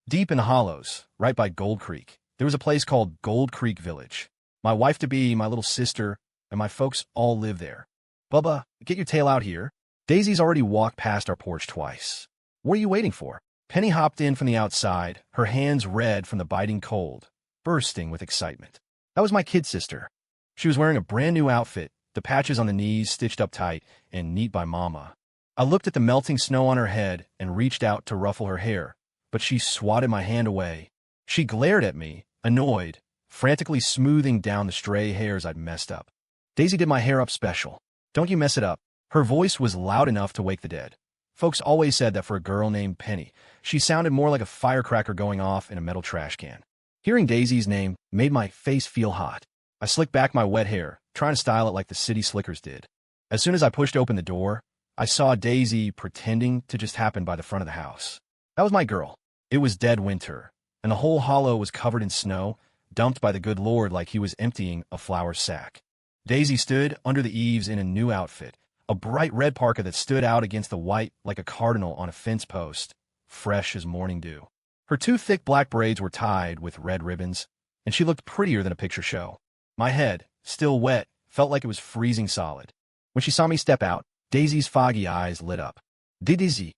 Deep in the hollows, right by Gold Creek, there was a place called Gold Creek Village. My wife-to-be, my little sister, and my folks all live there. Bubba, get your tail out here. Daisy's already walked past our porch twice. What are you waiting for? Penny hopped in from the outside, her hands red from the biting cold, bursting with excitement. That was my kid sister. She was wearing a brand new outfit, the patches on the knees stitched up tight and neat by Mama. I looked at the melting snow on her head and reached out to ruffle her hair, but she swatted my hand away. She glared at me, annoyed, frantically smoothing down the stray hairs I'd messed up. Daisy did my hair up special. Don't you mess it up. Her voice was loud enough to wake the dead. Folks always said that for a girl named Penny, she sounded more like a firecracker going off in a metal trash can. Hearing Daisy's name made my face feel hot. I slicked back my wet hair, trying to style it like the city slickers did. As soon as I pushed open the door, I saw Daisy pretending to just happen by the front of the house. That was my girl. It was dead winter, and the whole hollow was covered in snow, dumped by the good Lord like he was emptying a flour sack. Daisy stood under the eaves in a new outfit, a bright red parka that stood out against the white like a cardinal on a fence post, fresh as morning dew. Her two thick black braids were tied with red ribbons, and she looked prettier than a picture show. My head, still wet, felt like it was freezing solid. When she saw me step out, Daisy's foggy eyes lit up. Daisy.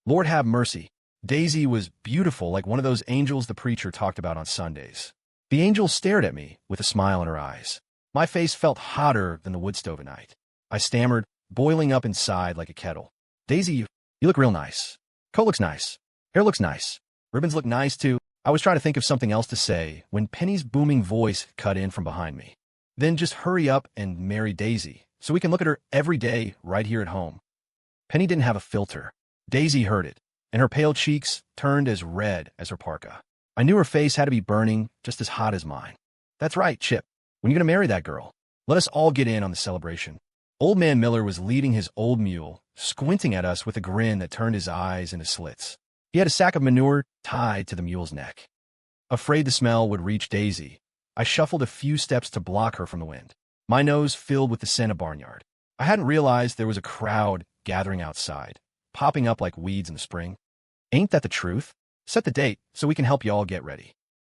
Lord have mercy. Daisy was beautiful like one of those angels the preacher talked about on Sundays. The angel stared at me with a smile in her eyes. My face felt hotter than the wood stove at night. I stammered, boiling up inside like a kettle. Daisy, you look real nice. Coat looks nice. Hair looks nice. Ribbons look nice too. I was trying to think of something else to say when Penny's booming voice cut in from behind me. Then just hurry up and marry Daisy so we can look at her every day right here at home. Penny didn't have a filter. Daisy heard it, and her pale cheeks turned as red as her parka. I knew her face had to be burning just as hot as mine. That's right, Chip. When you going to marry that girl? Let us all get in on the celebration. Old Man Miller was leading his old mule, squinting at us with a grin that turned his eyes into slits. He had a sack of manure tied to the mule's neck. Afraid the smell would reach Daisy, I shuffled a few steps to block her from the wind, my nose filled with the scent of barnyard. I hadn't realized there was a crowd gathering outside, popping up like weeds in the spring. Ain't that the truth? Set the date so we can help y'all get ready.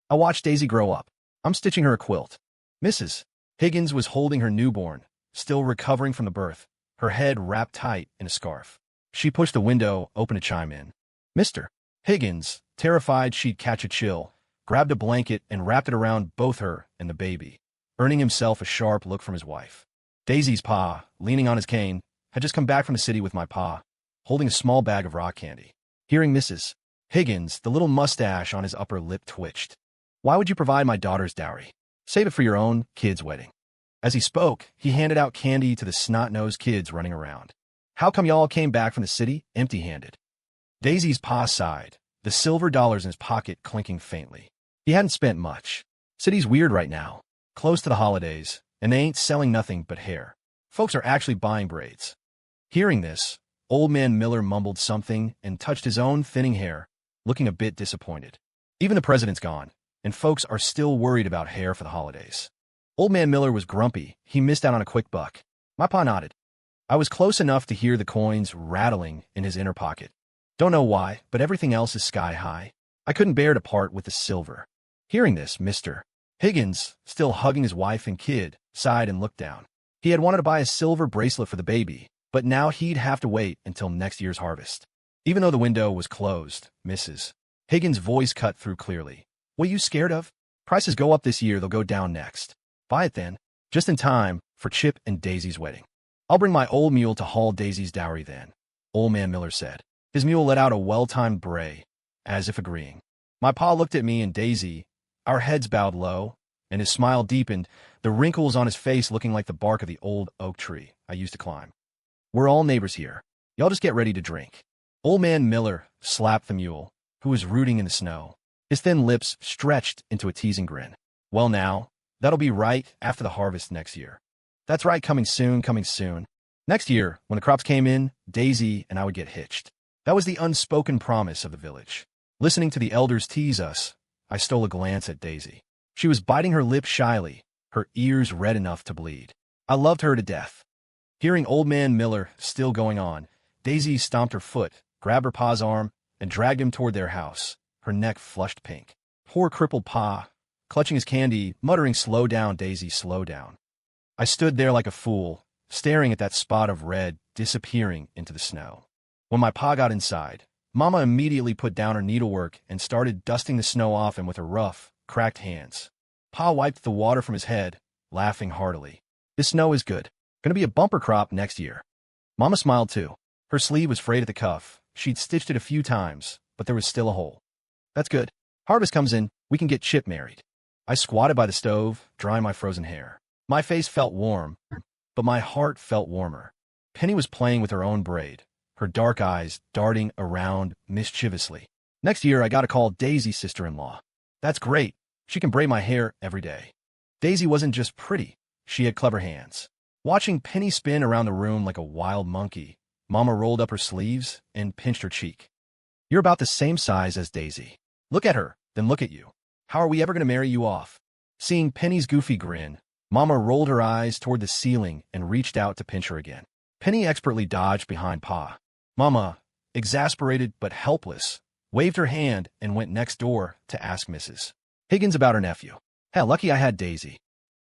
I watched Daisy grow up. I'm stitching her a quilt. Mrs. Higgins was holding her newborn, still recovering from the birth, her head wrapped tight in a scarf. She pushed the window open to chime in. Mr. Higgins, terrified she'd catch a chill, grabbed a blanket and wrapped it around both her and the baby, earning himself a sharp look from his wife. Daisy's pa, leaning on his cane, had just come back from the city with my pa, holding a small bag of rock candy. Hearing Mrs. Higgins, the little mustache on his upper lip twitched. Why would you provide my daughter's dowry? Save it for your own kid's wedding. As he spoke, he handed out candy to the snot-nosed kids running around. How come y'all came back from the city empty-handed? Daisy's pa sighed, the silver dollars in his pocket clinking faintly. He hadn't spent much. City's weird right now, close to the holidays, and they ain't selling nothing but hair. Folks are actually buying braids. Hearing this, Old Man Miller mumbled something and touched his own thinning hair, looking a bit disappointed. Even the president's gone, and folks are still worried about hair for the holidays. Old Man Miller was grumpy. He missed out on a quick buck. My pa nodded. I was close enough to hear the coins rattling in his inner pocket. Don't know why, but everything else is sky high. I couldn't bear to part with the silver. Hearing this, Mr. Higgins, still hugging his wife and kid, sighed and looked down. He had wanted to buy a silver bracelet for the baby, but now he'd have to wait until next year's harvest. Even though the window was closed, Mrs. Higgins' voice cut through clearly. What are you scared of? Prices go up this year, they'll go down next. Buy it then, just in time for Chip and Daisy's wedding. I'll bring my old mule to haul Daisy's dowry then, Old Man Miller said. His mule let out a well-timed bray, as if agreeing. My pa looked at me and Daisy, our heads bowed low, and his smile deepened, the wrinkles on his face looking like the bark of the old oak tree I used to climb. We're all neighbors here. Y'all just get ready to drink. Old Man Miller slapped the mule, who was rooting in the snow. His thin lips stretched into a teasing grin. Well now, that'll be right after the harvest next year. That's right, coming soon, coming soon. Next year, when the crops came in, Daisy and I would get hitched. That was the unspoken promise of the village. Listening to the elders tease us, I stole a glance at Daisy. She was biting her lip shyly, her ears red enough to bleed. I loved her to death. Hearing Old Man Miller still going on, Daisy stomped her foot, grabbed her pa's arm, and dragged him toward their house, her neck flushed pink. Poor crippled Pa, clutching his candy, muttering, "Slow down, Daisy, slow down." I stood there like a fool, staring at that spot of red disappearing into the snow. When my Pa got inside, Mama immediately put down her needlework and started dusting the snow off him with her rough, cracked hands. Pa wiped the water from his head, laughing heartily. "This snow is good. Gonna be a bumper crop next year." Mama smiled too. Her sleeve was frayed at the cuff. She'd stitched it a few times, but there was still a hole. "That's good. Harvest comes in, we can get Chip married." I squatted by the stove, drying my frozen hair. My face felt warm, but my heart felt warmer. Penny was playing with her own braid, her dark eyes darting around mischievously. "Next year, I gotta call Daisy sister-in-law." "That's great. She can braid my hair every day." Daisy wasn't just pretty. She had clever hands. Watching Penny spin around the room like a wild monkey, Mama rolled up her sleeves and pinched her cheek. "You're about the same size as Daisy. Look at her, then look at you. How are we ever going to marry you off?" Seeing Penny's goofy grin, Mama rolled her eyes toward the ceiling and reached out to pinch her again. Penny expertly dodged behind Pa. Mama, exasperated but helpless, waved her hand and went next door to ask Mrs. Higgins about her nephew. Hell, lucky I had Daisy.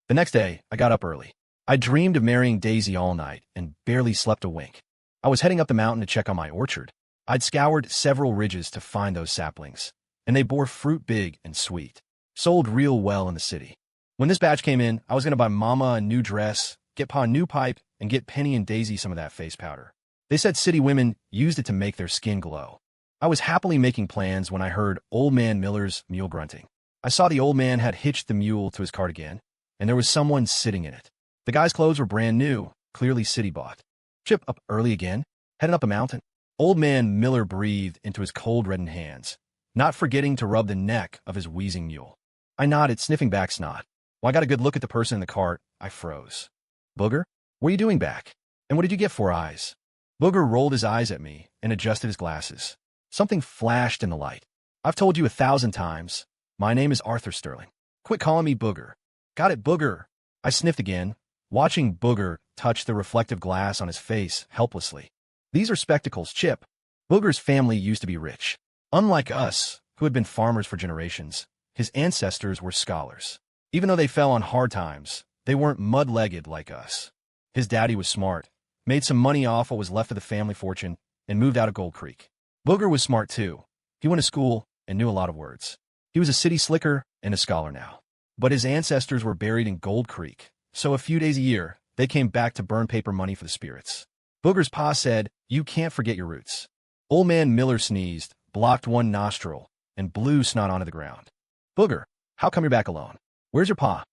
The next day, I got up early. I dreamed of marrying Daisy all night and barely slept a wink. I was heading up the mountain to check on my orchard. I'd scoured several ridges to find those saplings, and they bore fruit big and sweet. Sold real well in the city. When this batch came in, I was going to buy Mama a new dress, get Pa a new pipe, and get Penny and Daisy some of that face powder. They said city women used it to make their skin glow. I was happily making plans when I heard Old Man Miller's mule grunting. I saw the old man had hitched the mule to his cart again, and there was someone sitting in it. The guy's clothes were brand new, clearly city bought. Chip up early again, heading up a mountain. Old Man Miller breathed into his cold reddened hands, not forgetting to rub the neck of his wheezing mule. I nodded, sniffing back snot. When I got a good look at the person in the cart, I froze. "Booger, what are you doing back? And what did you get 4 eyes?" Booger rolled his eyes at me and adjusted his glasses. Something flashed in the light. "I've told you 1,000 times. My name is Arthur Sterling. Quit calling me Booger." "Got it, Booger." I sniffed again, watching Booger touch the reflective glass on his face helplessly. "These are spectacles, Chip." Booger's family used to be rich. Unlike us, who had been farmers for generations, his ancestors were scholars. Even though they fell on hard times, they weren't mud-legged like us. His daddy was smart, made some money off what was left of the family fortune, and moved out of Gold Creek. Booger was smart too. He went to school and knew a lot of words. He was a city slicker and a scholar now. But his ancestors were buried in Gold Creek, so a few days a year, they came back to burn paper money for the spirits. Booger's Pa said, "You can't forget your roots." Old Man Miller sneezed, blocked one nostril, and blew snot onto the ground. "Booger, how come you're back alone? Where's your Pa?"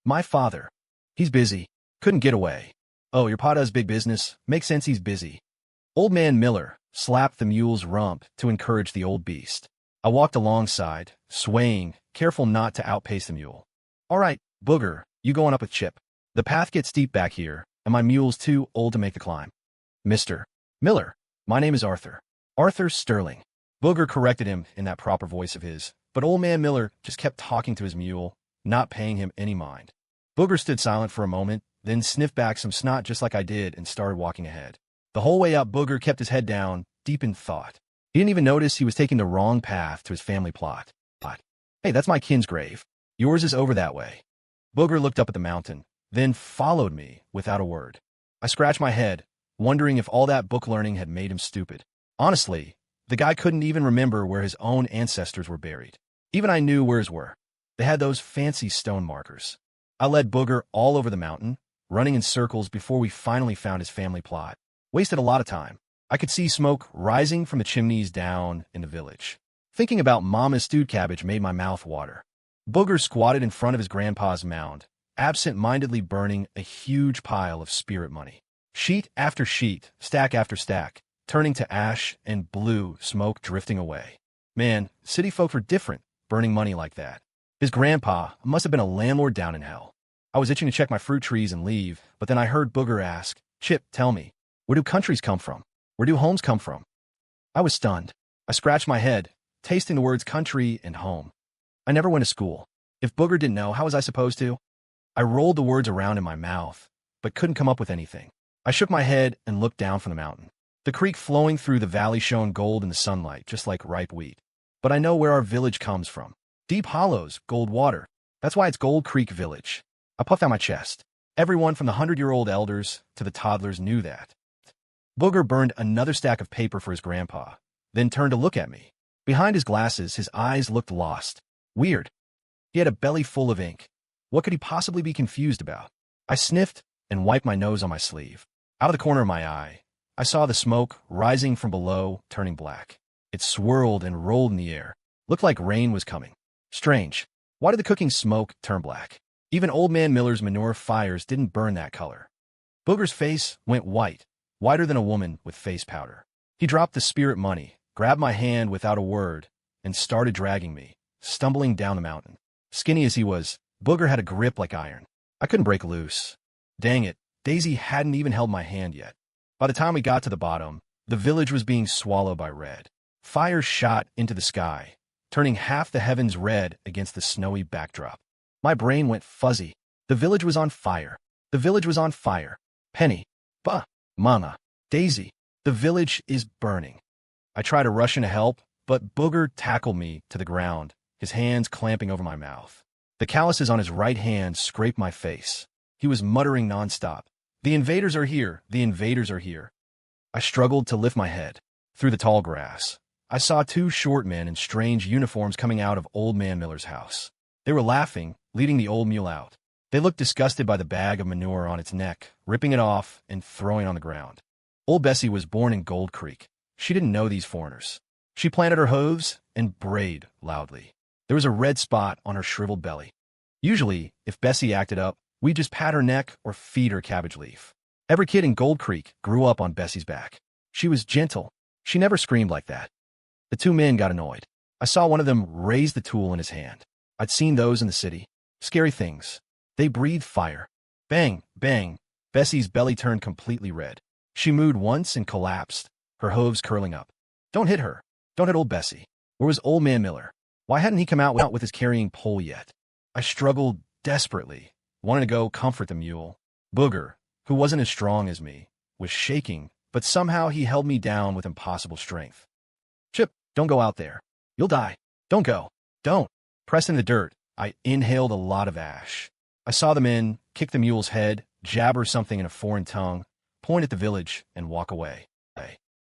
"My father. He's busy. Couldn't get away." "Oh, your Pa does big business. Makes sense he's busy." Old Man Miller slapped the mule's rump to encourage the old beast. I walked alongside, swaying, careful not to outpace the mule. "All right, Booger, you going up with Chip. The path gets steep back here, and my mule's too old to make the climb." "Mr. Miller, my name is Arthur. Arthur Sterling." Booger corrected him in that proper voice of his, but Old Man Miller just kept talking to his mule, not paying him any mind. Booger stood silent for a moment, then sniffed back some snot just like I did and started walking ahead. The whole way up, Booger kept his head down, deep in thought. He didn't even notice he was taking the wrong path to his family plot. "Hey, that's my kin's grave. Yours is over that way." Booger looked up at the mountain, then followed me without a word. I scratched my head, wondering if all that book learning had made him stupid. Honestly, the guy couldn't even remember where his own ancestors were buried. Even I knew where his were. They had those fancy stone markers. I led Booger all over the mountain, running in circles before we finally found his family plot. Wasted a lot of time. I could see smoke rising from the chimneys down in the village. Thinking about Mama's stewed cabbage made my mouth water. Booger squatted in front of his grandpa's mound, absent-mindedly burning a huge pile of spirit money. Sheet after sheet, stack after stack, turning to ash and blue smoke drifting away. Man, city folk were different, burning money like that. His grandpa must have been a landlord down in hell. I was itching to check my fruit trees and leave, but then I heard Booger ask, "Chip, tell me, where do countries come from? Where do homes come from?" I was stunned. I scratched my head, tasting the words country and home. I never went to school. If Booger didn't know, how was I supposed to? I rolled the words around in my mouth, but couldn't come up with anything. I shook my head and looked down from the mountain. The creek flowing through the valley shone gold in the sunlight, just like ripe wheat. but I know where our village comes from. Deep hollows, gold water. That's why it's Gold Creek Village. I puffed out my chest. Everyone from the 100-year-old elders to the toddlers knew that. Booger burned another stack of paper for his grandpa, then turned to look at me. Behind his glasses, his eyes looked lost. Weird. He had a belly full of ink. What could he possibly be confused about? I sniffed and wiped my nose on my sleeve. Out of the corner of my eye, I saw the smoke rising from below, turning black. It swirled and rolled in the air. Looked like rain was coming. Strange. Why did the cooking smoke turn black? Even Old Man Miller's manure fires didn't burn that color. Booger's face went white, whiter than a woman with face powder. He dropped the spirit money, grabbed my hand without a word, and started dragging me, stumbling down the mountain. Skinny as he was, Booger had a grip like iron. I couldn't break loose. Dang it, Daisy hadn't even held my hand yet. By the time we got to the bottom, the village was being swallowed by red. Fire shot into the sky, turning half the heavens red against the snowy backdrop. My brain went fuzzy. The village was on fire. The village was on fire. Penny. Mama. Daisy. The village is burning. I tried to rush in to help, but Booger tackled me to the ground, his hands clamping over my mouth. The calluses on his right hand scraped my face. He was muttering nonstop. The invaders are here. The invaders are here. I struggled to lift my head. Through the tall grass, I saw two short men in strange uniforms coming out of Old Man Miller's house. They were laughing, leading the old mule out. They looked disgusted by the bag of manure on its neck, ripping it off and throwing it on the ground. Old Bessie was born in Gold Creek. She didn't know these foreigners. She planted her hooves and brayed loudly. There was a red spot on her shriveled belly. Usually, if Bessie acted up, we'd just pat her neck or feed her cabbage leaf. Every kid in Gold Creek grew up on Bessie's back. She was gentle. She never screamed like that. The two men got annoyed. I saw one of them raise the tool in his hand. I'd seen those in the city. Scary things. They breathed fire. Bang, bang. Bessie's belly turned completely red. She mooed once and collapsed, her hooves curling up. Don't hit her. Don't hit old Bessie. Where was Old Man Miller? Why hadn't he come out with his carrying pole yet? I struggled desperately, wanting to go comfort the mule. Booger, who wasn't as strong as me, was shaking, but somehow he held me down with impossible strength. Chip, don't go out there. You'll die. Don't go. Don't. Pressed in the dirt, I inhaled a lot of ash. I saw the men kick the mule's head, jabber something in a foreign tongue, point at the village, and walk away.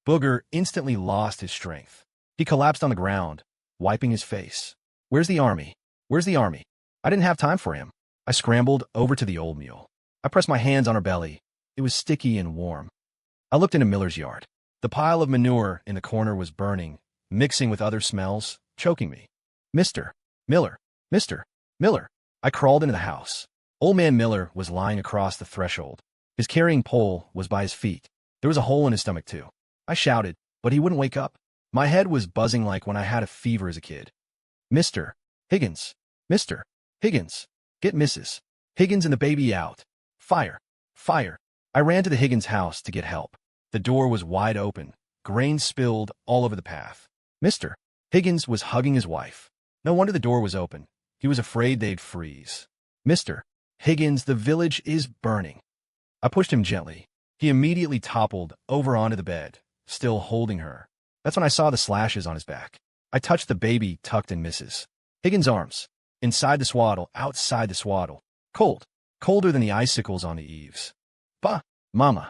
Booger instantly lost his strength. He collapsed on the ground, wiping his face. Where's the army? Where's the army? I didn't have time for him. I scrambled over to the old mule. I pressed my hands on her belly. It was sticky and warm. I looked into Miller's yard. The pile of manure in the corner was burning, mixing with other smells, choking me. Mr. Miller. Mr. Miller. I crawled into the house. Old Man Miller was lying across the threshold. His carrying pole was by his feet. There was a hole in his stomach, too. I shouted, but he wouldn't wake up. My head was buzzing like when I had a fever as a kid. Mr. Higgins. Mr. Higgins. Get Mrs. Higgins and the baby out. Fire. Fire. I ran to the Higgins house to get help. The door was wide open. Grain spilled all over the path. Mr. Higgins was hugging his wife. No wonder the door was open. He was afraid they'd freeze. Mr. Higgins, the village is burning. I pushed him gently. He immediately toppled over onto the bed, still holding her. That's when I saw the slashes on his back. I touched the baby tucked in Mrs. Higgins' arms. Inside the swaddle, outside the swaddle. Cold. Colder than the icicles on the eaves. Mama.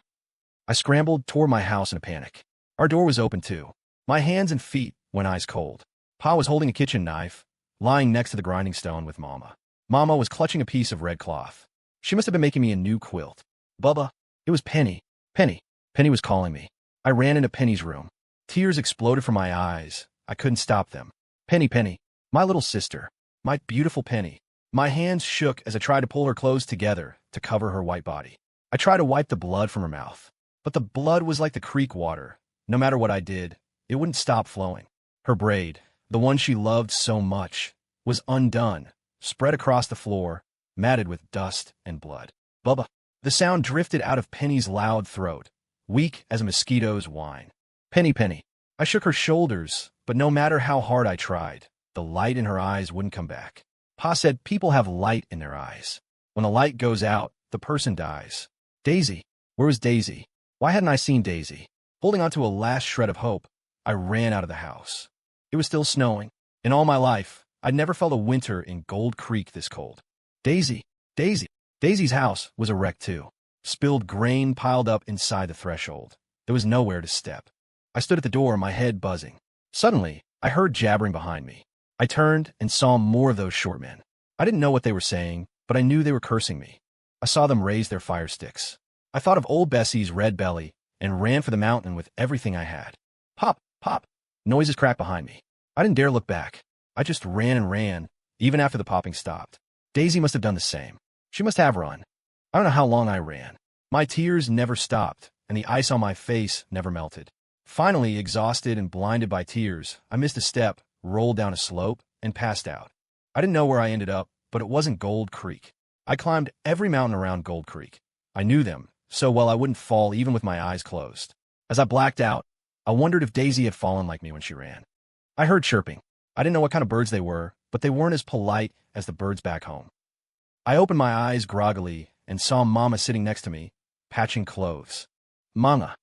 I scrambled toward my house in a panic. Our door was open too. My hands and feet went ice cold. Pa was holding a kitchen knife, lying next to the grinding stone with Mama. Mama was clutching a piece of red cloth. She must have been making me a new quilt. Bubba. It was Penny. Penny. Penny was calling me. I ran into Penny's room. Tears exploded from my eyes. I couldn't stop them. Penny, Penny. My little sister. My beautiful Penny. My hands shook as I tried to pull her clothes together to cover her white body. I tried to wipe the blood from her mouth. But the blood was like the creek water. No matter what I did, it wouldn't stop flowing. Her braid, the one she loved so much, was undone, spread across the floor, matted with dust and blood. Bubba. The sound drifted out of Penny's loud throat, weak as a mosquito's whine. Penny, Penny. I shook her shoulders, but no matter how hard I tried, the light in her eyes wouldn't come back. Pa said people have light in their eyes. When the light goes out, the person dies. Daisy. Where was Daisy? Why hadn't I seen Daisy? Holding on to a last shred of hope, I ran out of the house. It was still snowing. In all my life, I'd never felt a winter in Gold Creek this cold. Daisy, Daisy. Daisy's house was a wreck too. Spilled grain piled up inside the threshold. There was nowhere to step. I stood at the door, my head buzzing. Suddenly, I heard jabbering behind me. I turned and saw more of those short men. I didn't know what they were saying, but I knew they were cursing me. I saw them raise their fire sticks. I thought of old Bessie's red belly and ran for the mountain with everything I had. Pop, pop. Noises cracked behind me. I didn't dare look back. I just ran and ran, even after the popping stopped. Daisy must have done the same. She must have run. I don't know how long I ran. My tears never stopped, and the ice on my face never melted. Finally, exhausted and blinded by tears, I missed a step, rolled down a slope, and passed out. I didn't know where I ended up, but it wasn't Gold Creek. I climbed every mountain around Gold Creek. I knew them so well I wouldn't fall even with my eyes closed. As I blacked out, I wondered if Daisy had fallen like me when she ran. I heard chirping. I didn't know what kind of birds they were, but they weren't as polite as the birds back home. I opened my eyes groggily and saw Mama sitting next to me, patching clothes. Mama.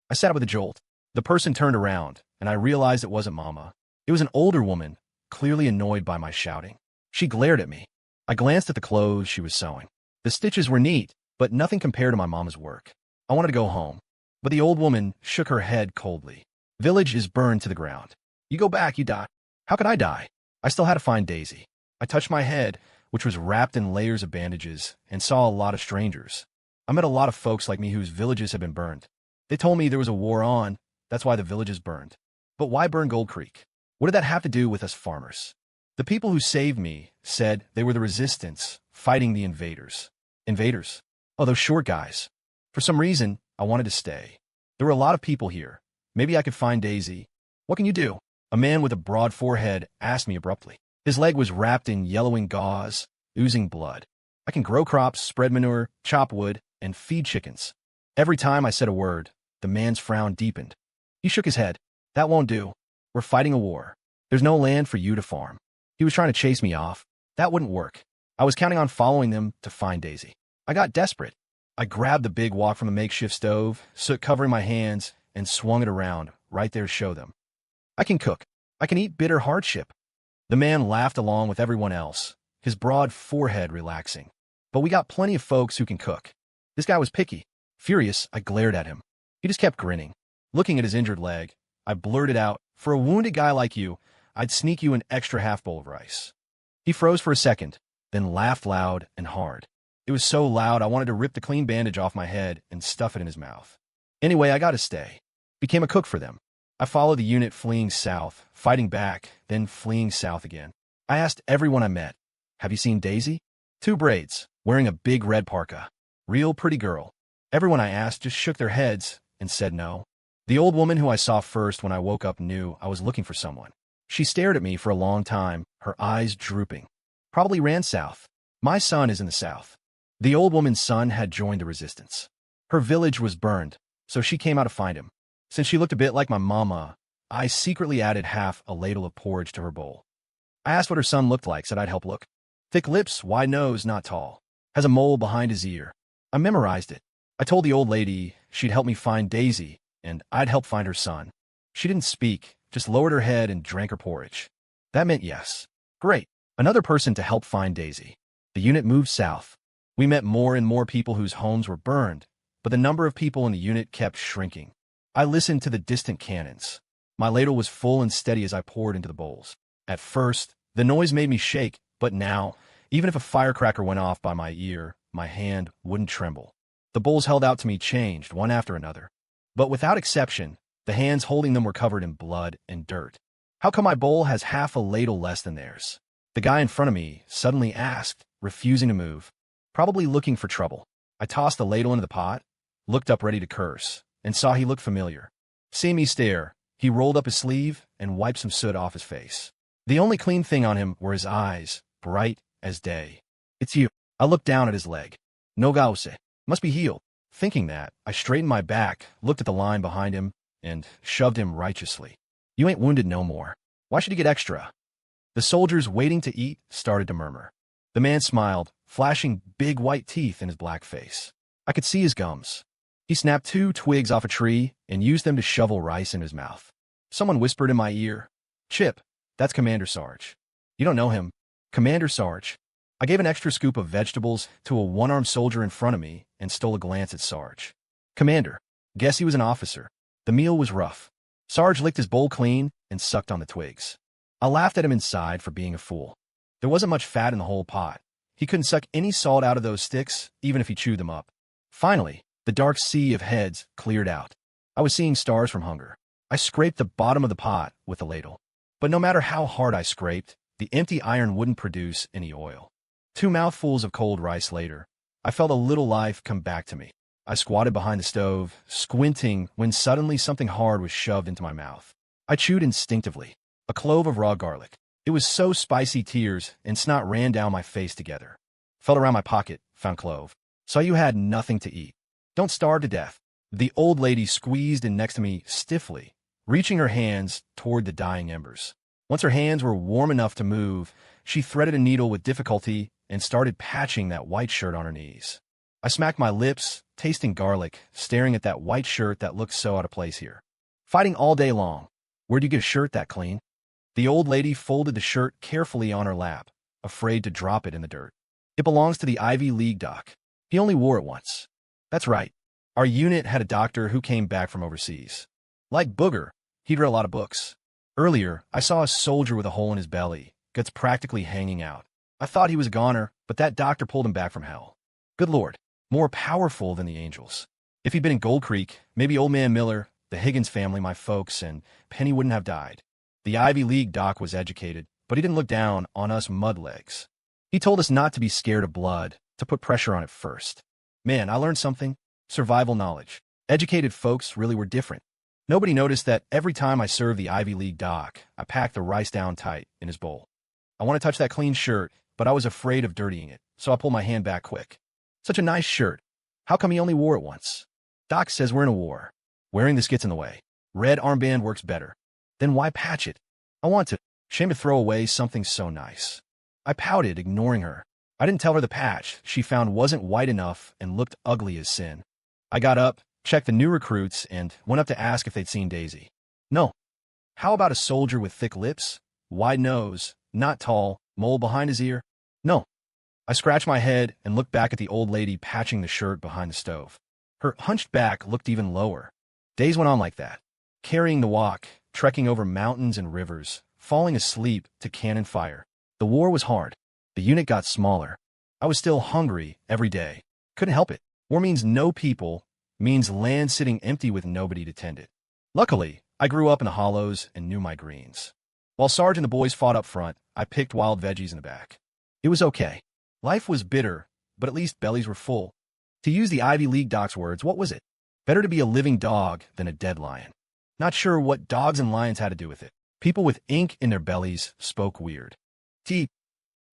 I sat up with a jolt. The person turned around, and I realized it wasn't Mama. It was an older woman, clearly annoyed by my shouting. She glared at me. I glanced at the clothes she was sewing. The stitches were neat, but nothing compared to my mama's work. I wanted to go home, but the old woman shook her head coldly. Village is burned to the ground. You go back, you die. How could I die? I still had to find Daisy. I touched my head, which was wrapped in layers of bandages, and saw a lot of strangers. I met a lot of folks like me whose villages had been burned. They told me there was a war on, that's why the villages burned. But why burn Gold Creek? What did that have to do with us farmers? The people who saved me said they were the resistance, fighting the invaders. Invaders? Oh, those short guys. For some reason, I wanted to stay. There were a lot of people here. Maybe I could find Daisy. What can you do? A man with a broad forehead asked me abruptly. His leg was wrapped in yellowing gauze, oozing blood. I can grow crops, spread manure, chop wood, and feed chickens. Every time I said a word, the man's frown deepened. He shook his head. That won't do. We're fighting a war. There's no land for you to farm. He was trying to chase me off. That wouldn't work. I was counting on following them to find Daisy. I got desperate. I grabbed the big wok from a makeshift stove, soot covering my hands, and swung it around, right there to show them. I can cook. I can eat bitter hardship. The man laughed along with everyone else, his broad forehead relaxing. But we got plenty of folks who can cook. This guy was picky. Furious, I glared at him. He just kept grinning. Looking at his injured leg, I blurted out, "For a wounded guy like you, I'd sneak you an extra half bowl of rice." He froze for a second, then laughed loud and hard. It was so loud I wanted to rip the clean bandage off my head and stuff it in his mouth. Anyway, I got to stay. Became a cook for them. I followed the unit fleeing south, fighting back, then fleeing south again. I asked everyone I met, "Have you seen Daisy?" 2 braids, wearing a big red parka. Real pretty girl. Everyone I asked just shook their heads and said no. The old woman who I saw first when I woke up knew I was looking for someone. She stared at me for a long time, her eyes drooping. Probably ran south. My son is in the south. The old woman's son had joined the resistance. Her village was burned, so she came out to find him. Since she looked a bit like my mama, I secretly added half a ladle of porridge to her bowl. I asked what her son looked like, said I'd help look. Thick lips, wide nose, not tall. Has a mole behind his ear. I memorized it. I told the old lady she'd help me find Daisy, and I'd help find her son. She didn't speak, just lowered her head and drank her porridge. That meant yes. Great. Another person to help find Daisy. The unit moved south. We met more and more people whose homes were burned, but the number of people in the unit kept shrinking. I listened to the distant cannons. My ladle was full and steady as I poured into the bowls. At first, the noise made me shake, but now, even if a firecracker went off by my ear, my hand wouldn't tremble. The bowls held out to me changed, one after another. But without exception, the hands holding them were covered in blood and dirt. How come my bowl has half a ladle less than theirs? The guy in front of me suddenly asked, refusing to move. Probably looking for trouble. I tossed the ladle into the pot, looked up ready to curse, and saw he looked familiar. Seeing me stare, he rolled up his sleeve and wiped some soot off his face. The only clean thing on him were his eyes, bright as day. "It's you." I looked down at his leg. "No gause. Must be healed." Thinking that, I straightened my back, looked at the line behind him, and shoved him righteously. "You ain't wounded no more. Why should you get extra?" The soldiers waiting to eat started to murmur. The man smiled, flashing big white teeth in his black face. I could see his gums. He snapped 2 twigs off a tree and used them to shovel rice in his mouth. Someone whispered in my ear, Chip, that's Commander Sarge. You don't know him. Commander Sarge. I gave an extra scoop of vegetables to a one-armed soldier in front of me and stole a glance at Sarge. Commander. Guess he was an officer. The meal was rough. Sarge licked his bowl clean and sucked on the twigs. I laughed at him inside for being a fool. There wasn't much fat in the whole pot. He couldn't suck any salt out of those sticks, even if he chewed them up. Finally, the dark sea of heads cleared out. I was seeing stars from hunger. I scraped the bottom of the pot with a ladle. But no matter how hard I scraped, the empty iron wouldn't produce any oil. 2 mouthfuls of cold rice later, I felt a little life come back to me. I squatted behind the stove, squinting when suddenly something hard was shoved into my mouth. I chewed instinctively. A clove of raw garlic. It was so spicy tears and snot ran down my face together. Felt around my pocket, found clove. Saw you had nothing to eat. Don't starve to death. The old lady squeezed in next to me stiffly, reaching her hands toward the dying embers. Once her hands were warm enough to move, she threaded a needle with difficulty and started patching that white shirt on her knees. I smacked my lips, tasting garlic, staring at that white shirt that looked so out of place here. Fighting all day long. Where'd you get a shirt that clean? The old lady folded the shirt carefully on her lap, afraid to drop it in the dirt. It belongs to the Ivy League doc. He only wore it once. That's right. Our unit had a doctor who came back from overseas. Like Booger, he'd read a lot of books. Earlier, I saw a soldier with a hole in his belly, guts practically hanging out. I thought he was a goner, but that doctor pulled him back from hell. Good Lord, more powerful than the angels. If he'd been in Gold Creek, maybe Old Man Miller, the Higgins family, my folks, and Penny wouldn't have died. The Ivy League doc was educated, but he didn't look down on us mudlegs. He told us not to be scared of blood, to put pressure on it first. Man, I learned something. Survival knowledge. Educated folks really were different. Nobody noticed that every time I served the Ivy League doc, I packed the rice down tight in his bowl. I want to touch that clean shirt, but I was afraid of dirtying it, so I pulled my hand back quick. Such a nice shirt. How come he only wore it once? Doc says we're in a war. Wearing this gets in the way. Red armband works better. Then why patch it? I want to. Shame to throw away something so nice. I pouted, ignoring her. I didn't tell her the patch she found wasn't white enough and looked ugly as sin. I got up, checked the new recruits, and went up to ask if they'd seen Daisy. No. How about a soldier with thick lips, wide nose, not tall, mole behind his ear? No. I scratched my head and looked back at the old lady patching the shirt behind the stove. Her hunched back looked even lower. Days went on like that, carrying the walk, trekking over mountains and rivers, falling asleep to cannon fire. The war was hard. The unit got smaller. I was still hungry every day. Couldn't help it. War means no people, means land sitting empty with nobody to tend it. Luckily, I grew up in the hollows and knew my greens. While Sarge and the boys fought up front, I picked wild veggies in the back. It was okay. Life was bitter, but at least bellies were full. To use the Ivy League doc's words, what was it? Better to be a living dog than a dead lion. Not sure what dogs and lions had to do with it. People with ink in their bellies spoke weird. T.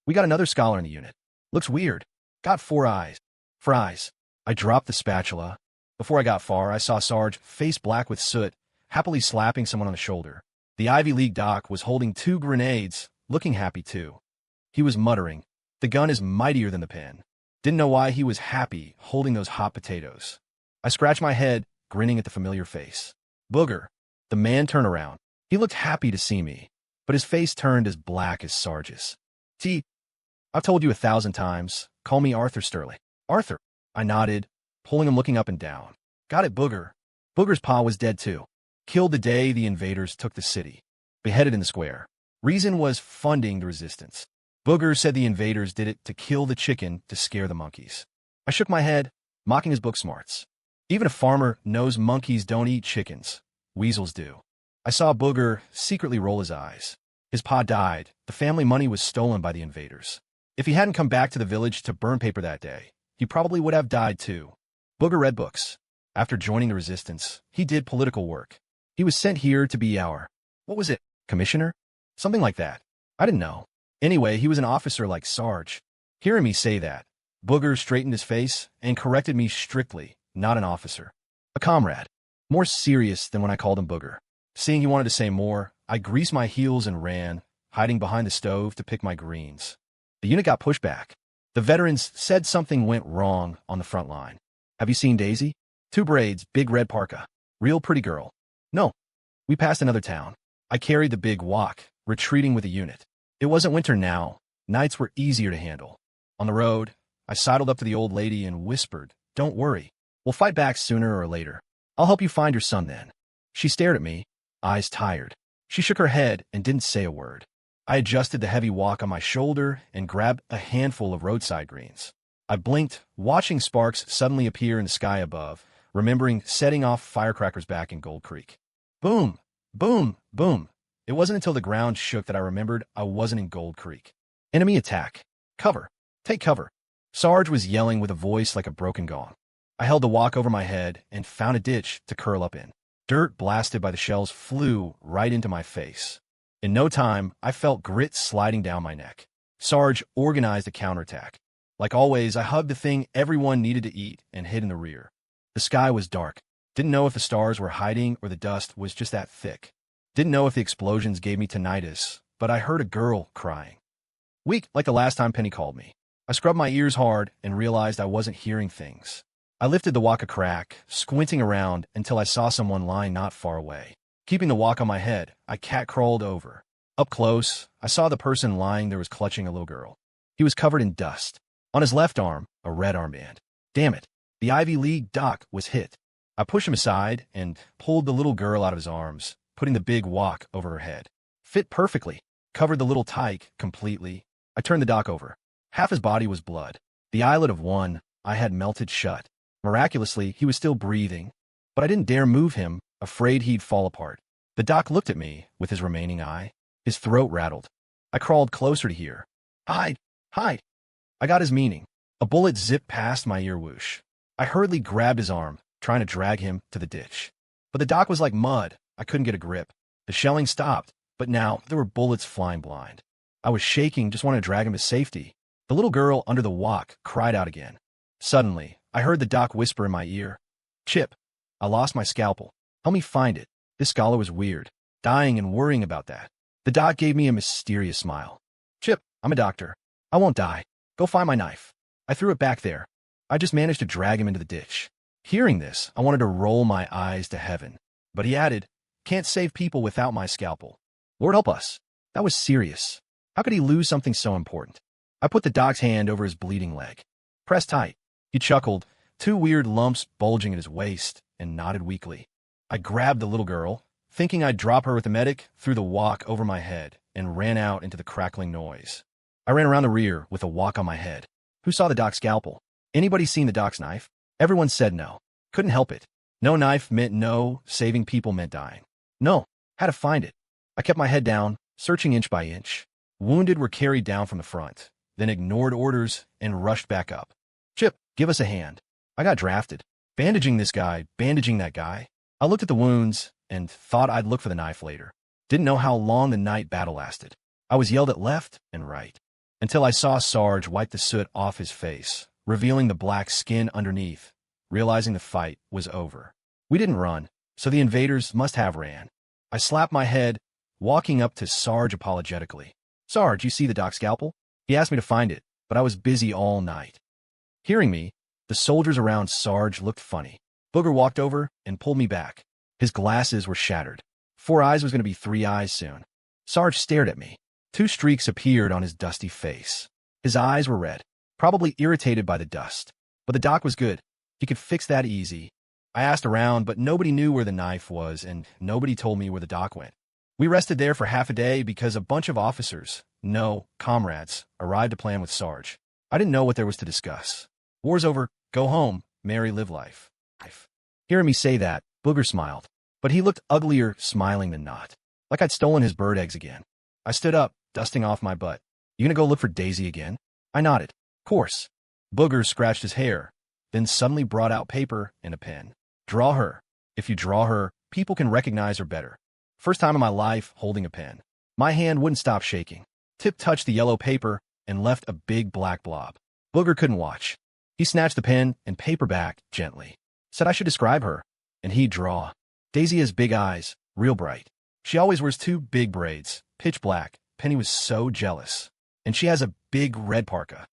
We got another scholar in the unit. Looks weird. Got 4 eyes. Fries. I dropped the spatula. Before I got far, I saw Sarge, face black with soot, happily slapping someone on the shoulder. The Ivy League doc was holding 2 grenades, looking happy too. He was muttering, "The gun is mightier than the pen." Didn't know why he was happy holding those hot potatoes. I scratched my head, grinning at the familiar face. Booger. The man turned around. He looked happy to see me, but his face turned as black as Sarge's. T. I've told you 1,000 times. Call me Arthur Sterling. Arthur. I nodded, pulling him looking up and down. Got it, Booger. Booger's pa was dead too. Killed the day the invaders took the city. Beheaded in the square. Reason was funding the resistance. Booger said the invaders did it to kill the chicken to scare the monkeys. I shook my head, mocking his book smarts. Even a farmer knows monkeys don't eat chickens. Weasels do. I saw Booger secretly roll his eyes. His pa died. The family money was stolen by the invaders. If he hadn't come back to the village to burn paper that day, he probably would have died too. Booger read books. After joining the resistance, he did political work. He was sent here to be our, what was it, commissioner? Something like that. I didn't know. Anyway, he was an officer like Sarge. Hearing me say that, Booger straightened his face and corrected me strictly, not an officer. A comrade. More serious than when I called him Booger. Seeing he wanted to say more, I greased my heels and ran, hiding behind the stove to pick my greens. The unit got pushed back. The veterans said something went wrong on the front line. Have you seen Daisy? 2 braids, big red parka. Real pretty girl. No. We passed another town. I carried the big walk, retreating with a unit. It wasn't winter now. Nights were easier to handle. On the road, I sidled up to the old lady and whispered, "Don't worry. We'll fight back sooner or later. I'll help you find your son then." She stared at me, eyes tired. She shook her head and didn't say a word. I adjusted the heavy walk on my shoulder and grabbed a handful of roadside greens. I blinked, watching sparks suddenly appear in the sky above, remembering setting off firecrackers back in Gold Creek. Boom! Boom! Boom! It wasn't until the ground shook that I remembered I wasn't in Gold Creek. Enemy attack. Cover. Take cover. Sarge was yelling with a voice like a broken gong. I held the walk over my head and found a ditch to curl up in. Dirt blasted by the shells flew right into my face. In no time, I felt grit sliding down my neck. Sarge organized a counterattack. Like always, I hugged the thing everyone needed to eat and hid in the rear. The sky was dark. Didn't know if the stars were hiding or the dust was just that thick. Didn't know if the explosions gave me tinnitus, but I heard a girl crying. Weak, like the last time Penny called me. I scrubbed my ears hard and realized I wasn't hearing things. I lifted the walk a crack, squinting around until I saw someone lying not far away. Keeping the walk on my head, I cat-crawled over. Up close, I saw the person lying there was clutching a little girl. He was covered in dust. On his left arm, a red armband. Damn it, the Ivy League doc was hit. I pushed him aside and pulled the little girl out of his arms, putting the big walk over her head. Fit perfectly. Covered the little tyke completely. I turned the doc over. Half his body was blood. The eyelid of one eye had melted shut. Miraculously, he was still breathing, but I didn't dare move him, afraid he'd fall apart. The doc looked at me with his remaining eye. His throat rattled. I crawled closer to hear. Hide! Hide! I got his meaning. A bullet zipped past my ear whoosh. I hurriedly grabbed his arm, trying to drag him to the ditch. But the doc was like mud. I couldn't get a grip. The shelling stopped, but now there were bullets flying blind. I was shaking, just wanted to drag him to safety. The little girl under the walk cried out again. Suddenly, I heard the doc whisper in my ear, "Chip, I lost my scalpel. Help me find it." This scholar was weird, dying and worrying about that. The doc gave me a mysterious smile. "Chip, I'm a doctor. I won't die. Go find my knife." I threw it back there. I just managed to drag him into the ditch. Hearing this, I wanted to roll my eyes to heaven. But he added, "Can't save people without my scalpel. Lord help us." That was serious. How could he lose something so important? I put the doc's hand over his bleeding leg. Press tight. He chuckled, two weird lumps bulging at his waist, and nodded weakly. I grabbed the little girl, thinking I'd drop her with the medic, threw the walk over my head, and ran out into the crackling noise. I ran around the rear with the walk on my head. Who saw the doc's scalpel? Anybody seen the doc's knife? Everyone said no. Couldn't help it. No knife meant no, saving people meant dying. No, had to find it. I kept my head down, searching inch by inch. Wounded were carried down from the front, then ignored orders and rushed back up. "Chip, give us a hand." I got drafted. Bandaging this guy, bandaging that guy. I looked at the wounds and thought I'd look for the knife later. Didn't know how long the night battle lasted. I was yelled at left and right, until I saw Sarge wipe the soot off his face, revealing the black skin underneath, realizing the fight was over. We didn't run, so the invaders must have ran. I slapped my head, walking up to Sarge apologetically. "Sarge, you see the doc's scalpel?" He asked me to find it, but I was busy all night. Hearing me, the soldiers around Sarge looked funny. Booger walked over and pulled me back. His glasses were shattered. 4 eyes was going to be 3 eyes soon. Sarge stared at me. 2 streaks appeared on his dusty face. His eyes were red, probably irritated by the dust. But the doc was good. He could fix that easy. I asked around, but nobody knew where the knife was, and nobody told me where the doc went. We rested there for half a day because a bunch of officers, no, comrades, arrived to plan with Sarge. I didn't know what there was to discuss. War's over, go home, marry, live life. Hearing me say that, Booger smiled, but he looked uglier smiling than not, like I'd stolen his bird eggs again. I stood up, dusting off my butt. "You gonna go look for Daisy again?" I nodded. "Course." Booger scratched his hair, then suddenly brought out paper and a pen. "Draw her. If you draw her, people can recognize her better." First time in my life holding a pen. My hand wouldn't stop shaking. Tip touched the yellow paper and left a big black blob. Booger couldn't watch. He snatched the pen and paper back gently. Said I should describe her, and he'd draw. Daisy has big eyes, real bright. She always wears 2 big braids, pitch black. Penny was so jealous. And she has a big red parka.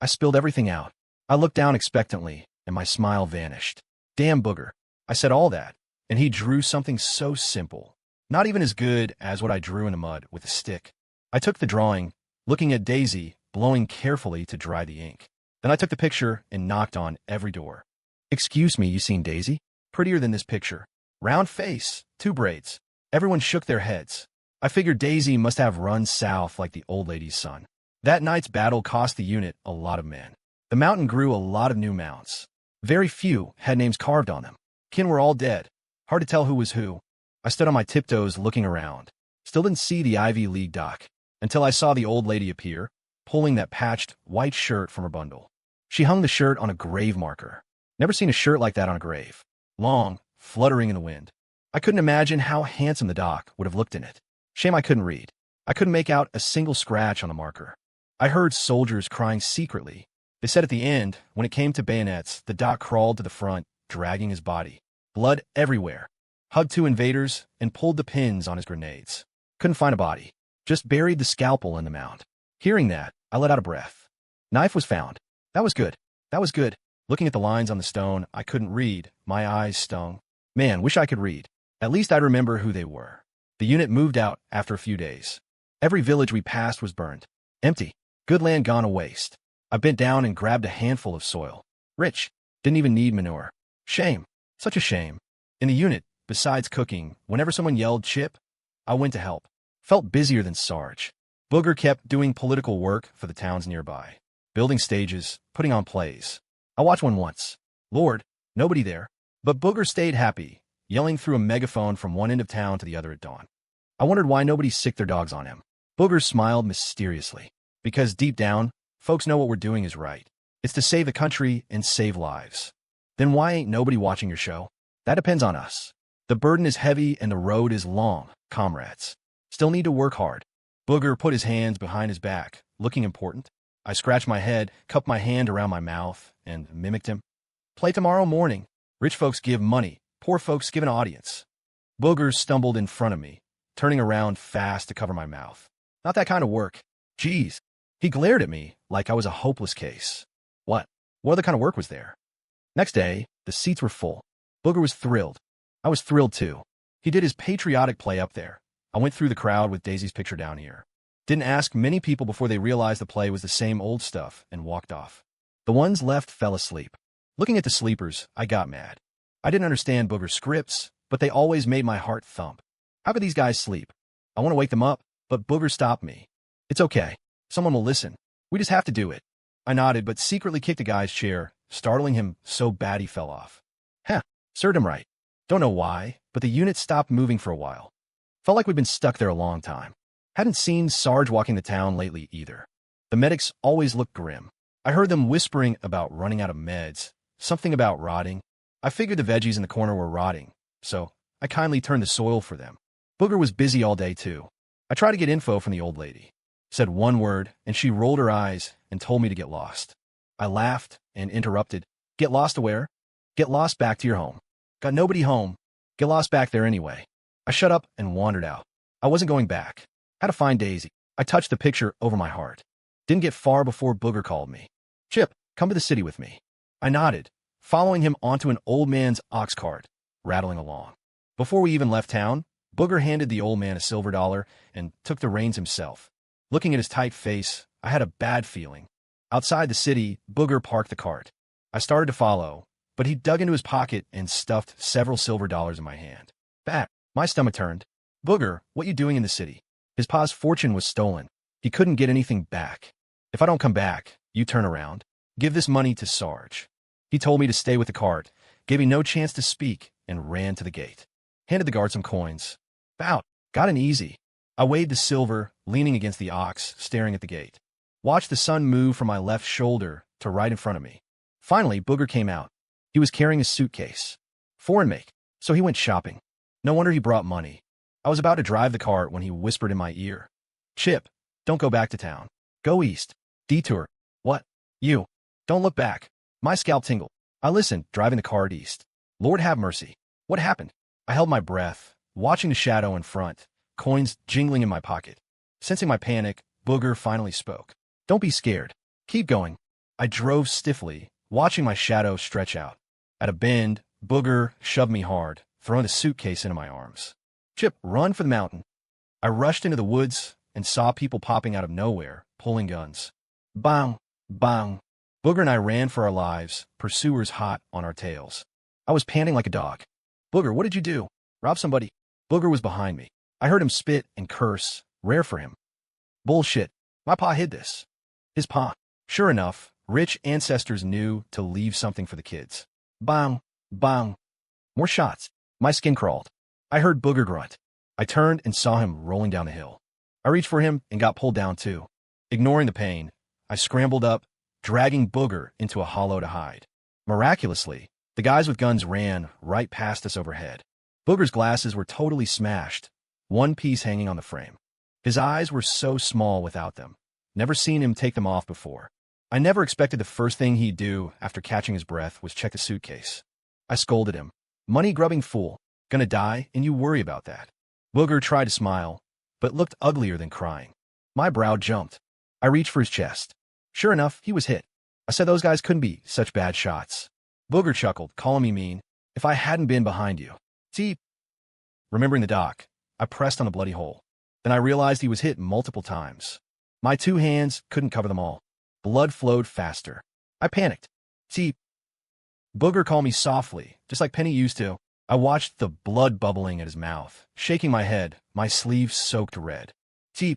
I spilled everything out. I looked down expectantly, and my smile vanished. "Damn, Booger." I said all that, and he drew something so simple. Not even as good as what I drew in the mud with a stick. I took the drawing, looking at Daisy, blowing carefully to dry the ink. Then I took the picture and knocked on every door. "Excuse me, you seen Daisy? Prettier than this picture. Round face, 2 braids." Everyone shook their heads. I figured Daisy must have run south like the old lady's son. That night's battle cost the unit a lot of men. The mountain grew a lot of new mounts. Very few had names carved on them. Kin were all dead. Hard to tell who was who. I stood on my tiptoes looking around. Still didn't see the Ivy League doc, until I saw the old lady appear, pulling that patched white shirt from her bundle. She hung the shirt on a grave marker. Never seen a shirt like that on a grave. Long, fluttering in the wind. I couldn't imagine how handsome the doc would have looked in it. Shame I couldn't read. I couldn't make out a single scratch on the marker. I heard soldiers crying secretly. They said at the end, when it came to bayonets, the doc crawled to the front, dragging his body. Blood everywhere. Hugged 2 invaders and pulled the pins on his grenades. Couldn't find a body. Just buried the scalpel in the mound. Hearing that, I let out a breath. Knife was found. That was good. That was good. Looking at the lines on the stone, I couldn't read. My eyes stung. Man, wish I could read. At least I'd remember who they were. The unit moved out after a few days. Every village we passed was burned. Empty. Good land gone to waste. I bent down and grabbed a handful of soil. Rich. Didn't even need manure. Shame. Such a shame. In the unit, besides cooking, whenever someone yelled "Chip," I went to help. Felt busier than Sarge. Booger kept doing political work for the towns nearby. Building stages, putting on plays. I watched one once. Lord, nobody there. But Booger stayed happy, yelling through a megaphone from one end of town to the other at dawn. I wondered why nobody sicked their dogs on him. Booger smiled mysteriously. Because deep down, folks know what we're doing is right. It's to save the country and save lives. Then why ain't nobody watching your show? That depends on us. The burden is heavy and the road is long, comrades. Still need to work hard. Booger put his hands behind his back, looking important. I scratched my head, cupped my hand around my mouth, and mimicked him. Play tomorrow morning. Rich folks give money. Poor folks give an audience. Booger stumbled in front of me, turning around fast to cover my mouth. Not that kind of work. Geez. He glared at me like I was a hopeless case. What? What other kind of work was there? Next day, the seats were full. Booger was thrilled. I was thrilled too. He did his patriotic play up there. I went through the crowd with Daisy's picture down here. Didn't ask many people before they realized the play was the same old stuff and walked off. The ones left fell asleep. Looking at the sleepers, I got mad. I didn't understand Booger's scripts, but they always made my heart thump. How could these guys sleep? I want to wake them up, but Booger stopped me. It's okay. Someone will listen. We just have to do it. I nodded, but secretly kicked a guy's chair, startling him so bad he fell off. Heh, served him right. Don't know why, but the unit stopped moving for a while. Felt like we'd been stuck there a long time. Hadn't seen Sarge walking the town lately either. The medics always looked grim. I heard them whispering about running out of meds, something about rotting. I figured the veggies in the corner were rotting, so I kindly turned the soil for them. Booger was busy all day too. I tried to get info from the old lady. Said one word, and she rolled her eyes and told me to get lost. I laughed and interrupted. Get lost to where? Get lost back to your home. Got nobody home. Get lost back there anyway. I shut up and wandered out. I wasn't going back. Had to find Daisy. I touched the picture over my heart. Didn't get far before Booger called me. Chip, come to the city with me. I nodded, following him onto an old man's ox cart, rattling along. Before we even left town, Booger handed the old man a silver dollar and took the reins himself. Looking at his tight face, I had a bad feeling. Outside the city, Booger parked the cart. I started to follow, but he dug into his pocket and stuffed several silver dollars in my hand. Back. My stomach turned. Booger, what you doing in the city? His pa's fortune was stolen. He couldn't get anything back. If I don't come back, you turn around. Give this money to Sarge. He told me to stay with the cart, gave me no chance to speak, and ran to the gate. Handed the guard some coins. Bout. Got an easy. I weighed the silver, leaning against the ox, staring at the gate. Watched the sun move from my left shoulder to right in front of me. Finally, Booger came out. He was carrying a suitcase. Foreign make, so he went shopping. No wonder he brought money. I was about to drive the cart when he whispered in my ear. Chip, don't go back to town. Go east. Detour. What? You. Don't look back. My scalp tingled. I listened, driving the cart east. Lord have mercy. What happened? I held my breath, watching the shadow in front, coins jingling in my pocket. Sensing my panic, Booger finally spoke. Don't be scared. Keep going. I drove stiffly, watching my shadow stretch out. At a bend, Booger shoved me hard, throwing the suitcase into my arms. Chip, run for the mountain. I rushed into the woods and saw people popping out of nowhere, pulling guns. Bang, bang. Booger and I ran for our lives, pursuers hot on our tails. I was panting like a dog. Booger, what did you do? Rob somebody. Booger was behind me. I heard him spit and curse, rare for him. Bullshit. My pa hid this. His pa. Sure enough, rich ancestors knew to leave something for the kids. Bang, bang. More shots. My skin crawled. I heard Booger grunt. I turned and saw him rolling down the hill. I reached for him and got pulled down too. Ignoring the pain, I scrambled up, dragging Booger into a hollow to hide. Miraculously, the guys with guns ran right past us overhead. Booger's glasses were totally smashed, one piece hanging on the frame. His eyes were so small without them. Never seen him take them off before. I never expected the first thing he'd do after catching his breath was check the suitcase. I scolded him. Money-grubbing fool. Gonna die, and you worry about that. Booger tried to smile, but looked uglier than crying. My brow jumped. I reached for his chest. Sure enough, he was hit. I said those guys couldn't be such bad shots. Booger chuckled, calling me mean. If I hadn't been behind you. See? Remembering the doc, I pressed on the bloody hole. Then I realized he was hit multiple times. My 2 hands couldn't cover them all. Blood flowed faster. I panicked. See? Booger called me softly, just like Penny used to. I watched the blood bubbling at his mouth, shaking my head, my sleeves soaked red. See?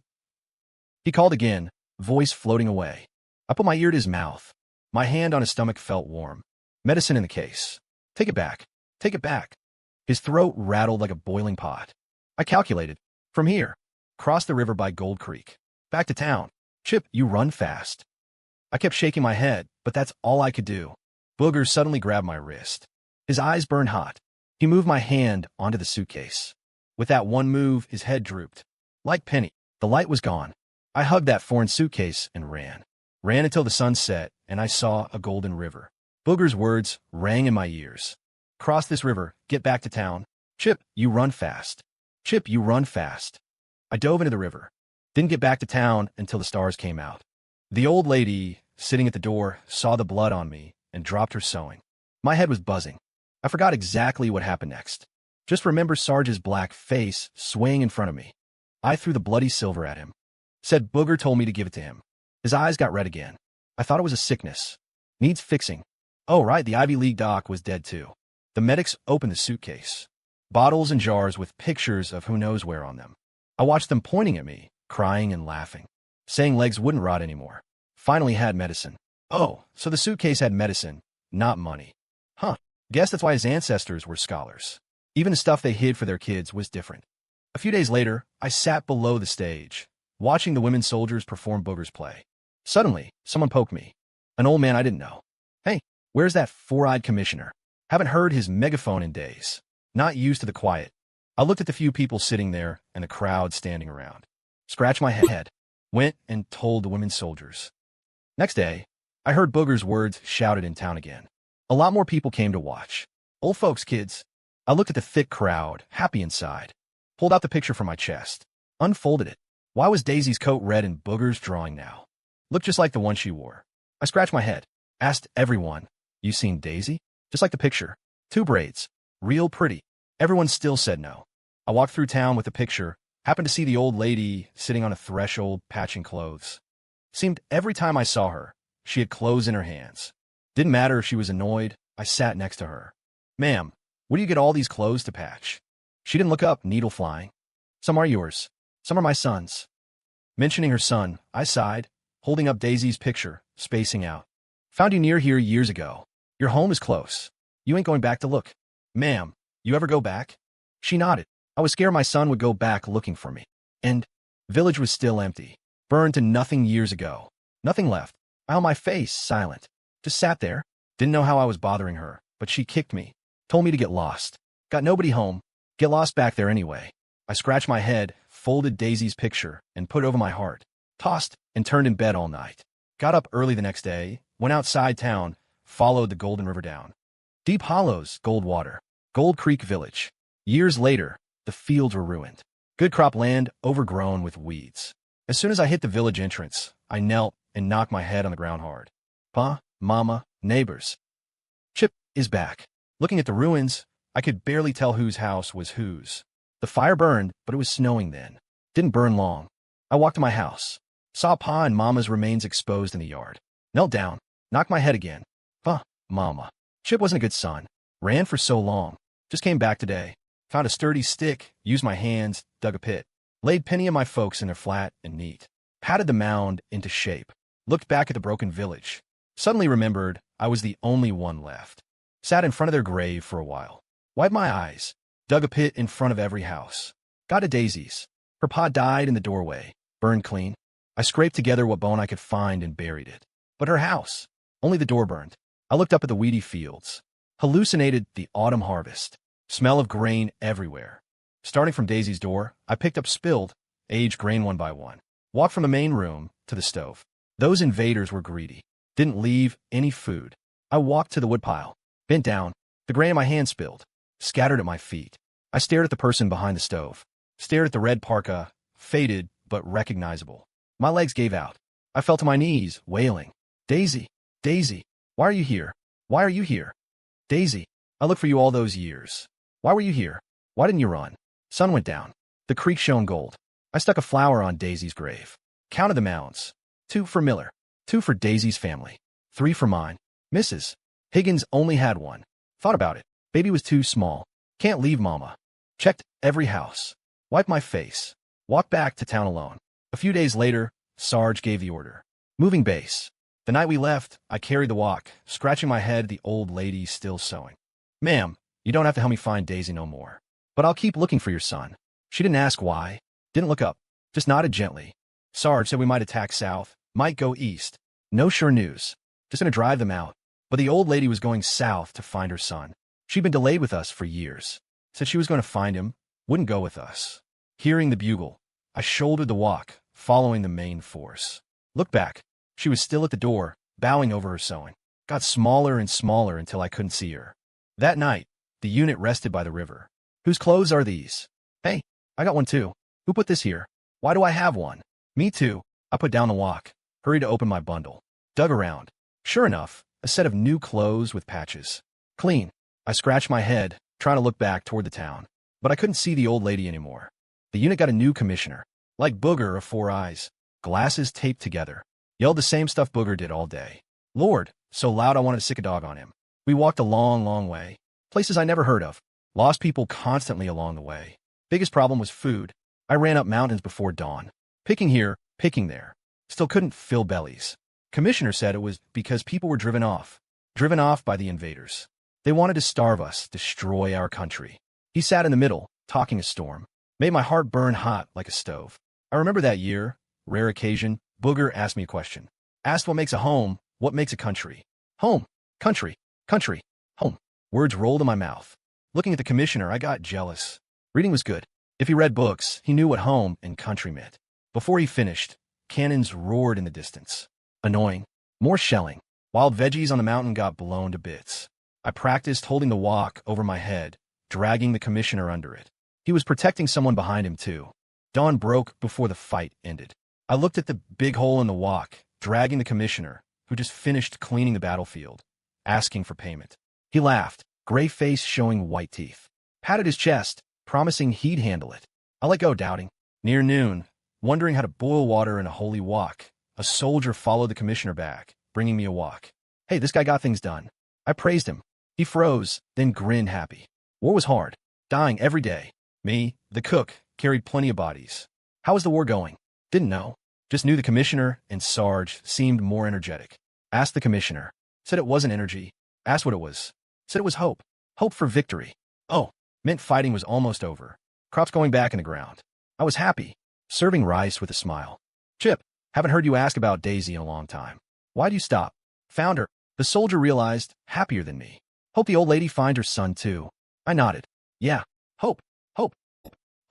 He called again, voice floating away. I put my ear to his mouth. My hand on his stomach felt warm. Medicine in the case. Take it back. Take it back. His throat rattled like a boiling pot. I calculated. From here. Cross the river by Gold Creek. Back to town. Chip, you run fast. I kept shaking my head, but that's all I could do. Booger suddenly grabbed my wrist. His eyes burned hot. He moved my hand onto the suitcase. With that one move, his head drooped. Like Penny, the light was gone. I hugged that foreign suitcase and ran. Ran until the sun set, and I saw a golden river. Booger's words rang in my ears. Cross this river, get back to town. Chip, you run fast. Chip, you run fast. I dove into the river. Didn't get back to town until the stars came out. The old lady, sitting at the door, saw the blood on me and dropped her sewing. My head was buzzing. I forgot exactly what happened next. Just remember Sarge's black face swaying in front of me. I threw the bloody silver at him. Said Booger told me to give it to him. His eyes got red again. I thought it was a sickness. Needs fixing. Oh, right, the Ivy League doc was dead too. The medics opened the suitcase. Bottles and jars with pictures of who knows where on them. I watched them pointing at me, crying and laughing, saying legs wouldn't rot anymore. Finally had medicine. Oh, so the suitcase had medicine, not money. Huh, guess that's why his ancestors were scholars. Even the stuff they hid for their kids was different. A few days later, I sat below the stage, watching the women soldiers perform Booger's play. Suddenly, someone poked me. An old man I didn't know. Hey, where's that four-eyed commissioner? Haven't heard his megaphone in days. Not used to the quiet. I looked at the few people sitting there and the crowd standing around. Scratched my head. Went and told the women soldiers. Next day, I heard Booger's words shouted in town again. A lot more people came to watch. Old folks, kids. I looked at the thick crowd, happy inside. Pulled out the picture from my chest. Unfolded it. Why was Daisy's coat red in Booger's drawing now? Looked just like the one she wore. I scratched my head. Asked everyone, you seen Daisy? Just like the picture. 2 braids. Real pretty. Everyone still said no. I walked through town with the picture. Happened to see the old lady sitting on a threshold patching clothes. Seemed every time I saw her, she had clothes in her hands. Didn't matter if she was annoyed. I sat next to her. Ma'am, where do you get all these clothes to patch? She didn't look up, needle flying. Some are yours. Some are my son's. Mentioning her son, I sighed, holding up Daisy's picture, spacing out. Found you near here years ago. Your home is close. You ain't going back to look. Ma'am, you ever go back? She nodded. I was scared my son would go back looking for me. And village was still empty. Burned to nothing years ago. Nothing left. I held my face, silent. Just sat there. Didn't know how I was bothering her, but she kicked me. Told me to get lost. Got nobody home. Get lost back there anyway. I scratched my head, folded Daisy's picture, and put it over my heart. Tossed and turned in bed all night. Got up early the next day, went outside town, followed the Golden River down. Deep hollows, gold water. Gold Creek Village. Years later, the fields were ruined. Good crop land overgrown with weeds. As soon as I hit the village entrance, I knelt and knocked my head on the ground hard. Pa, Mama, neighbors. Chip is back. Looking at the ruins, I could barely tell whose house was whose. The fire burned, but it was snowing then. Didn't burn long. I walked to my house. Saw Pa and Mama's remains exposed in the yard. Knelt down. Knocked my head again. Mama. Chip wasn't a good son. Ran for so long. Just came back today. Found a sturdy stick, used my hands, dug a pit. Laid Penny and my folks in their flat and neat. Patted the mound into shape. Looked back at the broken village. Suddenly remembered I was the only one left. Sat in front of their grave for a while. Wiped my eyes. Dug a pit in front of every house. Got to Daisy's. Her pa died in the doorway. Burned clean. I scraped together what bone I could find and buried it. But her house. Only the door burned. I looked up at the weedy fields. Hallucinated the autumn harvest. Smell of grain everywhere. Starting from Daisy's door, I picked up spilled, aged grain one by one. Walked from the main room to the stove. Those invaders were greedy. Didn't leave any food. I walked to the woodpile. Bent down. The grain in my hand spilled. Scattered at my feet. I stared at the person behind the stove. Stared at the red parka, faded but recognizable. My legs gave out. I fell to my knees, wailing. Daisy, Daisy, why are you here? Why are you here? Daisy, I looked for you all those years. Why were you here? Why didn't you run? Sun went down. The creek shone gold. I stuck a flower on Daisy's grave. Counted the mounds. 2 for Miller. 2 for Daisy's family. 3 for mine. Mrs. Higgins only had 1. Thought about it. Baby was too small. Can't leave Mama. Checked every house. Wiped my face. Walked back to town alone. A few days later, Sarge gave the order. Moving base. The night we left, I carried the walk, scratching my head, the old lady still sewing. Ma'am, you don't have to help me find Daisy no more. But I'll keep looking for your son. She didn't ask why. Didn't look up. Just nodded gently. Sarge said we might attack south, might go east. No sure news. Just gonna drive them out. But the old lady was going south to find her son. She'd been delayed with us for years. Said she was going to find him, wouldn't go with us. Hearing the bugle, I shouldered the walk, following the main force. Looked back. She was still at the door, bowing over her sewing. Got smaller and smaller until I couldn't see her. That night, the unit rested by the river. Whose clothes are these? Hey, I got one too. Who put this here? Why do I have one? Me too. I put down the walk. Hurried to open my bundle. Dug around. Sure enough, a set of new clothes with patches. Clean. I scratched my head, trying to look back toward the town. But I couldn't see the old lady anymore. The unit got a new commissioner. Like Booger of 4 eyes. Glasses taped together. Yelled the same stuff Booger did all day. Lord, so loud I wanted to sick a dog on him. We walked a long, long way. Places I never heard of. Lost people constantly along the way. Biggest problem was food. I ran up mountains before dawn. Picking here, picking there. Still couldn't fill bellies. Commissioner said it was because people were driven off. Driven off by the invaders. They wanted to starve us, destroy our country. He sat in the middle, talking a storm. Made my heart burn hot like a stove. I remember that year, rare occasion, Booger asked me a question. Asked what makes a home, what makes a country. Home, country, country, home. Words rolled in my mouth. Looking at the commissioner, I got jealous. Reading was good. If he read books, he knew what home and country meant. Before he finished, cannons roared in the distance. Annoying. More shelling. Wild veggies on the mountain got blown to bits. I practiced holding the walk over my head, dragging the commissioner under it. He was protecting someone behind him, too. Dawn broke before the fight ended. I looked at the big hole in the walk, dragging the commissioner, who just finished cleaning the battlefield, asking for payment. He laughed, gray face showing white teeth. Patted his chest, promising he'd handle it. I let go, doubting. Near noon, wondering how to boil water in a holy wok, a soldier followed the commissioner back, bringing me a wok. Hey, this guy got things done. I praised him. He froze, then grinned happy. War was hard. Dying every day. Me, the cook, carried plenty of bodies. How was the war going? Didn't know. Just knew the commissioner and Sarge seemed more energetic. Asked the commissioner. Said it wasn't energy. Asked what it was. Said it was hope. Hope for victory. Oh, meant fighting was almost over. Crops going back in the ground. I was happy. Serving rice with a smile. Chip, haven't heard you ask about Daisy in a long time. Why'd you stop? Found her. The soldier realized, happier than me. Hope the old lady find her son too. I nodded. Yeah. Hope. Hope.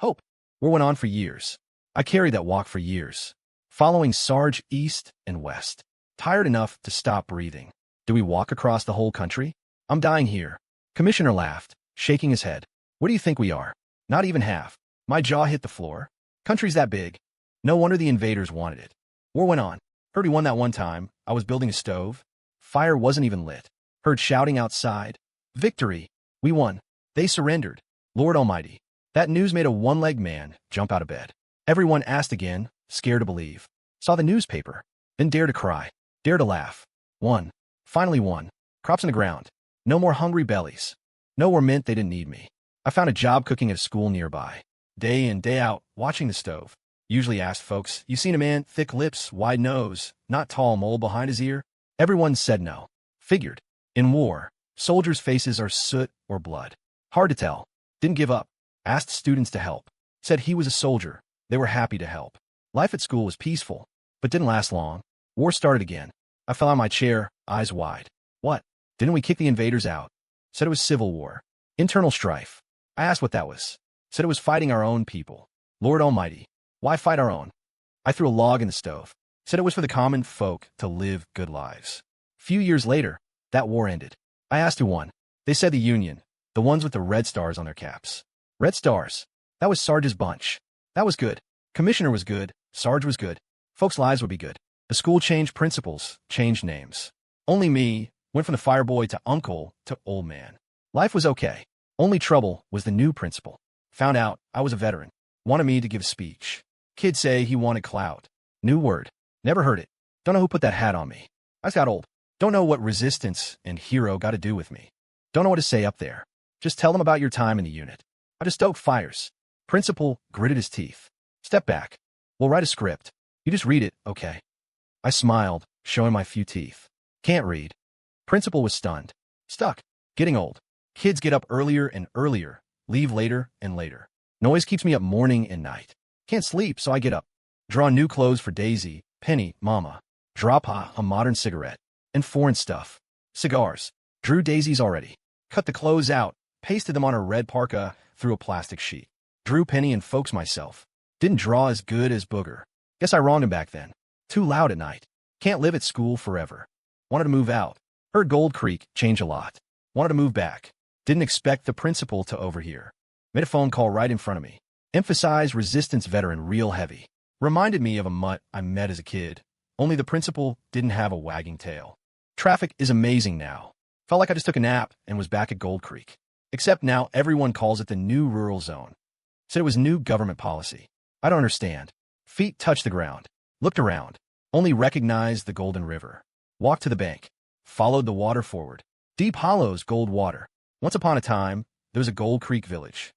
Hope. War went on for years. I carried that walk for years. Following Sarge east and west. Tired enough to stop breathing. Do we walk across the whole country? I'm dying here. Commissioner laughed, shaking his head. What do you think we are? Not even half. My jaw hit the floor. Country's that big. No wonder the invaders wanted it. War went on. Heard we won that one time. I was building a stove. Fire wasn't even lit. Heard shouting outside. Victory. We won. They surrendered. Lord Almighty. That news made a one-legged man jump out of bed. Everyone asked again, scared to believe. Saw the newspaper. Then dare to cry. Dare to laugh. Won. Finally won. Crops in the ground. No more hungry bellies. No more meant they didn't need me. I found a job cooking at a school nearby. Day in, day out, watching the stove. Usually asked folks, you seen a man, thick lips, wide nose, not tall mole behind his ear? Everyone said no. Figured. In war, soldiers' faces are soot or blood. Hard to tell. Didn't give up. Asked students to help. Said he was a soldier. They were happy to help. Life at school was peaceful, but didn't last long. War started again. I fell on my chair, eyes wide. What? Didn't we kick the invaders out? Said it was civil war. Internal strife. I asked what that was. Said it was fighting our own people. Lord Almighty. Why fight our own? I threw a log in the stove. Said it was for the common folk to live good lives. Few years later, that war ended. I asked who won. They said the Union, the ones with the red stars on their caps. Red stars. That was Sarge's bunch. That was good. Commissioner was good. Sarge was good. Folks' lives would be good. The school changed principals, changed names. Only me went from the fireboy to uncle to old man. Life was okay. Only trouble was the new principal. Found out I was a veteran. Wanted me to give a speech. Kids say he wanted clout. New word. Never heard it. Don't know who put that hat on me. I just got old. Don't know what resistance and hero got to do with me. Don't know what to say up there. Just tell them about your time in the unit. I just stoked fires. Principal gritted his teeth. Step back. We'll write a script. You just read it, okay? I smiled, showing my few teeth. Can't read. Principal was stunned. Stuck. Getting old. Kids get up earlier and earlier, leave later and later. Noise keeps me up morning and night. Can't sleep, so I get up. Draw new clothes for Daisy, Penny, Mama. Drop a modern cigarette. And foreign stuff. Cigars. Drew Daisy's already. Cut the clothes out, pasted them on her red parka through a plastic sheet. Drew Penny and folks myself. Didn't draw as good as Booger. Guess I wronged him back then. Too loud at night. Can't live at school forever. Wanted to move out. Heard Gold Creek change a lot. Wanted to move back. Didn't expect the principal to overhear. Made a phone call right in front of me. Emphasized resistance veteran real heavy. Reminded me of a mutt I met as a kid. Only the principal didn't have a wagging tail. Traffic is amazing now. Felt like I just took a nap and was back at Gold Creek. Except now everyone calls it the new rural zone. Said it was new government policy. I don't understand. Feet touched the ground. Looked around. Only recognized the Golden River. Walked to the bank. Followed the water forward. Deep hollows, gold water. Once upon a time, there was a Gold Creek village.